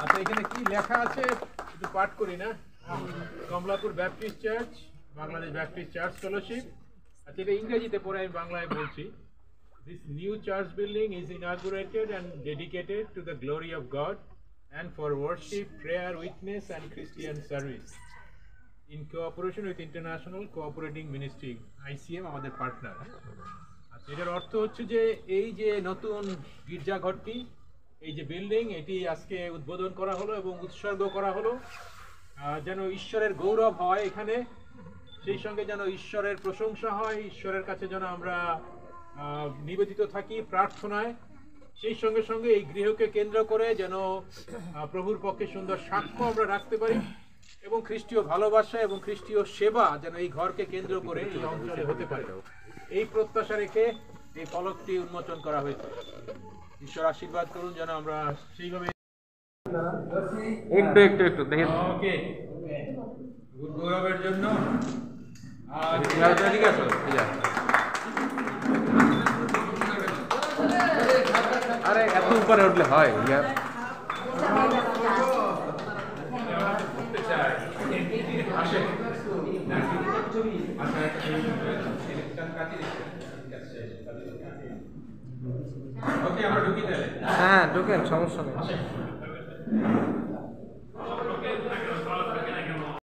আচ্ছা, এখানে কি লেখা আছে একটু পাঠ করি না? Kamalapur Baptist church, Bangladesh Baptist church fellowship. আচ্ছা, এটা ইংরেজিতে পরে আমি বাংলায় বলছি। This new church building is inaugurated and dedicated to the glory of God and for worship, prayer, witness and Christian service in cooperation with International Cooperating Ministry, ICM আমাদের partner. আচ্ছা, এটার অর্থ হচ্ছে যে এই যে নতুন গির্জাঘরটি, এই যে বিল্ডিং, এটি আজকে উদ্বোধন করা হলো এবং উৎসর্গ করা হলো যেন ঈশ্বরের গৌরব হয় এখানে, সেই সঙ্গে যেন ঈশ্বরের প্রশংসা হয়, ঈশ্বরের কাছে যেন আমরা নিবেদিত থাকি প্রার্থনায়, সেই সঙ্গে সঙ্গে এই গৃহকে কেন্দ্র করে যেন প্রভুর পক্ষে সুন্দর সাক্ষ্য আমরা রাখতে পারি এবং খ্রিস্টীয় ভালোবাসা এবং খ্রিস্টীয় সেবা যেন এই ঘরকে কেন্দ্র করে এই অঞ্চলে হতে পারে, এই প্রত্যাশা রেখে এই ফলকটি উন্মোচন করা হয়েছে। ঈশ্বর আশীর্বাদ করুন যেন আমরা সেইভাবে একটু দেখেন। ওকে, গৌরবের জন্য ঠিক আছে। আরে এত উপরে উঠলে হয় হ্যাঁ ঢুকেন, সমস্যা নেই।